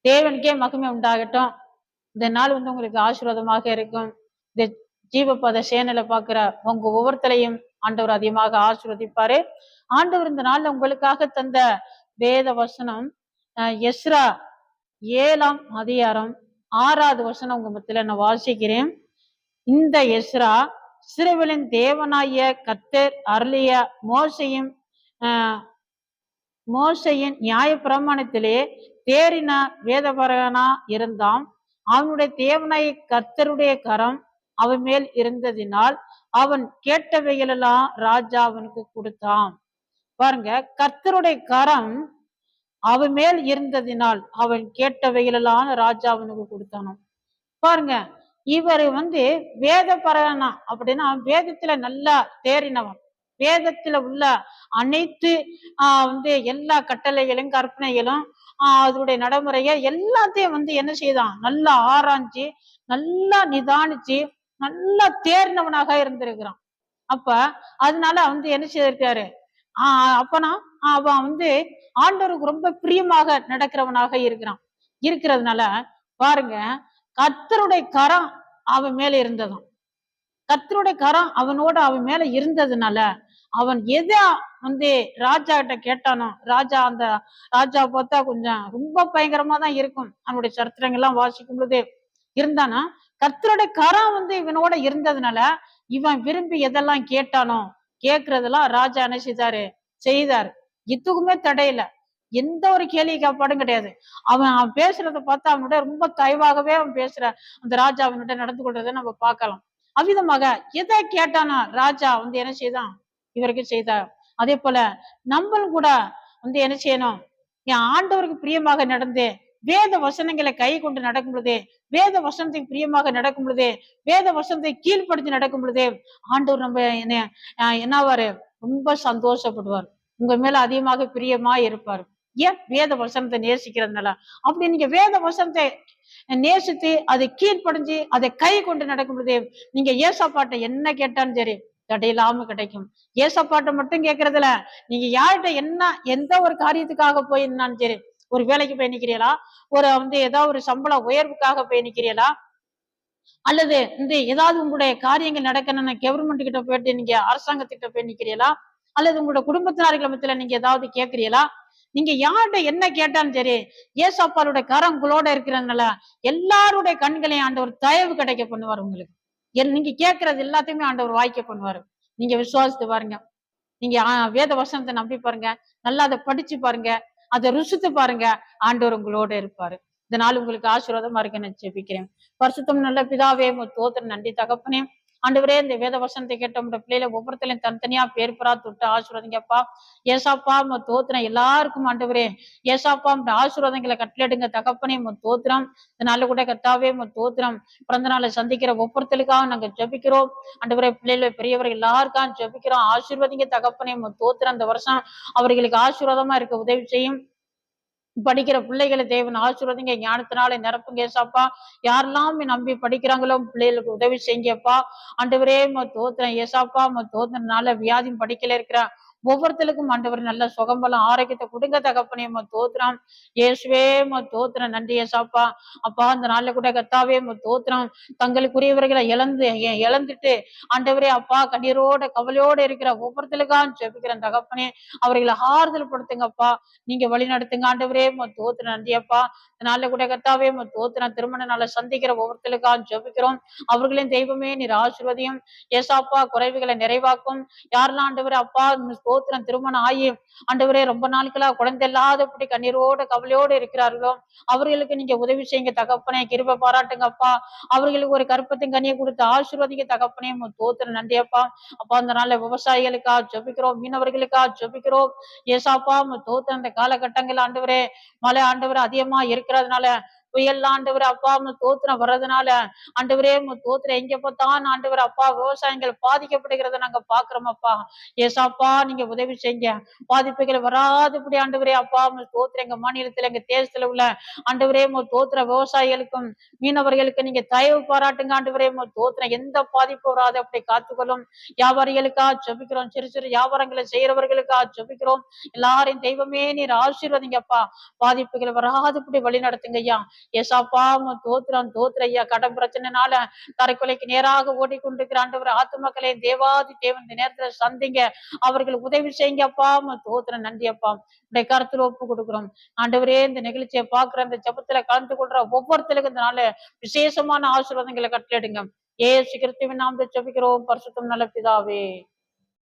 தேவனுக்கே மகிமை உண்டாகட்டும். இந்த நாள் உங்களுக்கு ஆசீர்வாதமாக இருக்கும். இந்த ஜீவபத சேனலை பார்க்கிற உங்க ஒவ்வொருத்தரையும் ஆண்டவர் அதிகமாக ஆசீர்வதிப்பாரு. ஆண்டவர் இந்த நாள்ல உங்களுக்காக தந்த வேத வசனம் எஸ்ரா 7ஆம் அதிகாரம் 6வது வசனம் உங்க மத்தியில நான் வாசிக்கிறேன். இந்த எஸ்ரா இஸ்ரவேலின் தேவனாகிய கர்த்தர் அருளிய மோசையின் நியாய பிரமாணத்திலே தேறின வேதபரகனா இருந்தான். அவனுடைய தேவனாய் கர்த்தருடைய கரம் அவன் மேல் இருந்ததினால் அவன் கேட்டவைகளெல்லாம் ராஜா அவனுக்கு கொடுத்தான். பாருங்க, கர்த்தருடைய கரம் அவன் மேல் இருந்ததினால் அவன் கேட்டவைகளெல்லாம் ராஜா அவனுக்கு கொடுத்தானோ. பாருங்க, இவர் வேத பரகனா அப்படின்னா வேதத்துல நல்லா தேறினவன். வேதத்துல உள்ள அனைத்து எல்லா கட்டளைகளும் கற்பனைகளும் அதனுடைய நடைமுறைய எல்லாத்தையும் என்ன செய்தான், நல்லா ஆராய்ச்சி நல்லா நிதானிச்சு நல்லா தேர்ந்தவனாக இருந்திருக்கிறான். அப்ப அதனால என்ன செய்திருக்காரு, அப்பனா அவன் ஆண்டவருக்கு ரொம்ப பிரியமாக நடக்கிறவனாக இருக்கிறதுனால பாருங்க, கர்த்தருடைய கரம் அவன் மேல இருந்ததும், கர்த்தருடைய கரம் அவன் மேல இருந்ததுனால அவன் எதை ராஜா கிட்ட கேட்டானோ, அந்த ராஜா பார்த்தா கொஞ்சம் ரொம்ப பயங்கரமா தான் இருக்கும். அவனுடைய சரித்திரங்கள்லாம் வாசிக்கும் பொழுது இருந்தானா கர்த்தருடைய கரம் இவனோட இருந்ததுனால இவன் விரும்பி எதெல்லாம் கேட்டானோ கேட்கறதெல்லாம் ராஜா என்ன செய்தாரு. எதுக்குமே தடையில, எந்த ஒரு கேள்வி கேட்பாடும் கிடையாது. அவன் பேசுறத பார்த்தா அவனுடைய ரொம்ப தயவாகவே அவன் பேசுற அந்த ராஜா அவன்கிட்ட நடந்து கொள்றதை நம்ம பார்க்கலாம். அவ்விதமாக எதை கேட்டானா ராஜா என்ன செய்தான், இவருக்கு செய்தார். அதே போல நம்மளும் கூட என்ன செய்யணும், என் ஆண்டவருக்கு பிரியமாக நடந்து வேத வசனங்களை கை கொண்டு நடக்கும் பொழுதே, வேத வசனத்துக்கு பிரியமாக நடக்கும் பொழுதே, வேத வசனத்தை கீழ்ப்படுத்தி நடக்கும் பொழுதே ஆண்டவர் நம்ம என்னவாரு, ரொம்ப சந்தோஷப்படுவார். உங்க மேல அதிகமாக பிரியமா இருப்பார். ஏன், வேத வசனத்தை நேசிக்கிறதுனால. அப்படி நீங்க வேத வசனத்தை நேசித்து அதை கீழ்ப்படிஞ்சு அதை கை கொண்டு நடக்கும் பொழுதே நீங்க ஏசப்பாட்டை என்ன கேட்டாலும் சரி தடையில்லாம கிடைக்கும். ஏசப்பாட்டை மட்டும் கேட்கறதுல நீங்க யார்கிட்ட எந்த ஒரு காரியத்துக்காக போயிருந்தாலும் சரி, ஒரு வேலைக்கு போய் நிக்கிறீங்களா, ஒரு ஏதாவது ஒரு சம்பள உயர்வுக்காக போய் நிக்கிறீங்களா, அல்லது ஏதாவது உங்களுடைய காரியங்கள் நடக்கணும்னு கவர்மெண்ட் கிட்ட போயிட்டு நீங்க அரசாங்கத்திட்ட போய் நிக்கிறீங்களா, அல்லது உங்களோட குடும்பத்தினர்கள் மத்தியில நீங்க ஏதாவது கேட்கிறீங்களா, நீங்க யார்கிட்ட என்ன கேட்டாலும் சரி ஏசப்பாருடைய கரம் உங்களோட இருக்கிறதுனால எல்லாருடைய கண்களையும் ஆண்டவர் தயவு கிடைக்க பண்ணுவார். உங்களுக்கு நீங்க கேட்கறது எல்லாத்தையுமே ஆண்டவர் வாய்க்க பண்ணுவாரு. நீங்க விசுவாசித்து பாருங்க, நீங்க வேத வசனத்தை நம்பி பாருங்க, நல்லா அதை படிச்சு பாருங்க, அதை ருசித்து பாருங்க, ஆண்டவர் உங்களோட இருப்பாரு. இந்த நாள் உங்களுக்கு ஆசீர்வாதமா இருக்கு நான் ஜெபிக்கிறேன். பரிசுத்தம் நல்ல பிதாவே, தோத்திரம் நன்றி தகப்பனே. ஆண்டவரே, இந்த வேத வசனத்தை கேட்ட உங்க பிள்ளைல ஒவ்வொருத்தரையும் தனித்தனியா பேர் பெறா தொட்டு ஆசீர்வாதிங்கப்பா. ஏசாப்பா தோத்திரம் எல்லாருக்கும் ஆண்டவரே, ஏசாப்பா ஆசீர்வாதங்களை கட்டளிடுங்க தகப்பனே. தோத்திரம் இந்த நாள்ல கூட கத்தாவே தோத்திரம். பிறந்த நாளை சந்திக்கிற ஒவ்வொருத்தருக்காக நாங்க ஜெபிக்கிறோம் ஆண்டவரே. பிள்ளைகளை பெரியவர்கள் எல்லாருக்காக ஜெபிக்கிறோம். ஆசீர்வாதிங்க தகப்பனே. தோத்திரம் இந்த வருஷம் அவர்களுக்கு ஆசீர்வாதமா இருக்க உதவி செய்யும். படிக்கிற பிள்ளைகளை தேவன் ஆசீர்வாதிங்க, ஞானத்தினால நிரப்புங்க ஏசாப்பா. யாரெல்லாம் நம்பி படிக்கிறாங்களோ பிள்ளைகளுக்கு உதவி செய்யுங்கப்பா. ஆண்டவரே தோத்திரம் ஏசாப்பா. தோத்திரனால வியாதியும் படிக்கல இருக்கிற ஒவ்வொருத்தருக்கும் ஆண்டவர் நல்ல சுகம்பலம் ஆரோக்கியத்தை கொடுங்க தகப்பனே. தோத்திரம் இயேசுவே. தோத்திரம் நன்றி ஏசாப்பா. அப்பா இந்த நாள்ல கூட கத்தாவே தோத்திரம். தங்களுக்குரியவர்களை இழந்துட்டு ஆண்டவரே அப்பா கண்ணீரோட கவலையோட இருக்கிற ஒவ்வொருத்தருக்காக ஜெபிக்கிறேன் தகப்பனே. அவர்களை ஆறுதல் படுத்துங்கப்பா, நீங்க வழி நடத்துங்க ஆண்டவரே. தோத்திரம் நன்றி அப்பா. இந்த நாள்ல கூட கத்தாவே தோத்திரம். திருமண நாளை சந்திக்கிற ஒவ்வொருத்தருக்காக ஜெபிக்கிறோம். அவர்களையும் தெய்வமே நீர் ஆசீர்வதியும் ஏசாப்பா. குறைவுகளை நிறைவாக்கும். யாரெல்லாம் ஆண்டவரே அப்பா தோத்திரம் திருமணம் ஆகி ஆண்டவரே ரொம்ப நாட்களா குழந்தை இல்லாதபடி கண்ணீரோட கவலையோடு இருக்கிறார்களோ அவர்களுக்கு நீங்க உதவி செய்யுங்க தகப்பனே. கிருபை பாராட்டுங்க அப்பா. அவர்களுக்கு ஒரு கற்பத்தின் கனியை கொடுத்து ஆசீர்வதிங்க தகப்பனே. தோத்திரம் நன்றி அப்பா. அப்பா அந்த நாள்ல விவசாயிகளுக்கா ஜெபிக்கிறோம், மீனவர்களுக்கா ஜெபிக்கிறோம் ஏசாப்பா. தோத்திரம் இந்த காலகட்டங்கள் ஆண்டவரே மழை ஆண்டவரே அதிகமா இருக்கிறதுனால புயல் ஆண்டவரே அப்பா தோத்திரம் வர்றதுனால ஆண்டவரே தோத்திரம் எங்க பார்த்தாலும் ஆண்டவர் அப்பா விவசாயங்கள் பாதிக்கப்படுகிறத நாங்க பாக்குறோம் அப்பா. ஏசாப்பா நீங்க உதவி செய்ய பாதிப்புகள் வராதுபடி ஆண்டவரே அப்பா தோத்திரம் எங்க மாநிலத்துல எங்க தேசத்துல உள்ள ஆண்டவரே தோத்திர விவசாயிகளுக்கும் மீனவர்களுக்கு நீங்க தயவு பாராட்டுங்க ஆண்டவரே தோத்திரம் எந்த பாதிப்பு வராது அப்படி காத்துக்கொள்ளும். வியாபாரிகளுக்கா ஜெபிக்கிறோம், சிறு சிறு வியாபாரங்களை செய்யறவர்களுக்கா ஜெபிக்கிறோம். எல்லாரையும் தெய்வமே நீர் ஆசீர்வதிங்கப்பா. பாதிப்புகள் வராதுபடி வழி நடத்துங்க ஐயா. ஏசாப்பா தோத்திரம் ஐயா. கடன் பிரச்சனைனால தரைக்கொலைக்கு நேராக ஓடிக்கொண்டிருக்கிற ஆண்டவர் ஆத்துமக்களை தேவாதி தேவன் இந்த நேரத்துல சந்திங்க, அவர்கள் உதவி செய்யுங்கப்பா. தோத்திரம் நன்றி அப்பா. உடைய கருத்துல ஒப்பு கொடுக்கிறோம் ஆண்டவரே. இந்த நிகழ்ச்சியை பார்க்கிற இந்த ஜபத்துல கலந்து கொள்ற ஒவ்வொருத்தருக்கும் இந்த நாள் விசேஷமான ஆசீர்வாதங்களை கட்டளிடுங்க. ஏசு கிறிஸ்துவின் நாமத்தை ஜெபிக்கிறோம் பரிசுத்தம் நல்ல பிதாவே.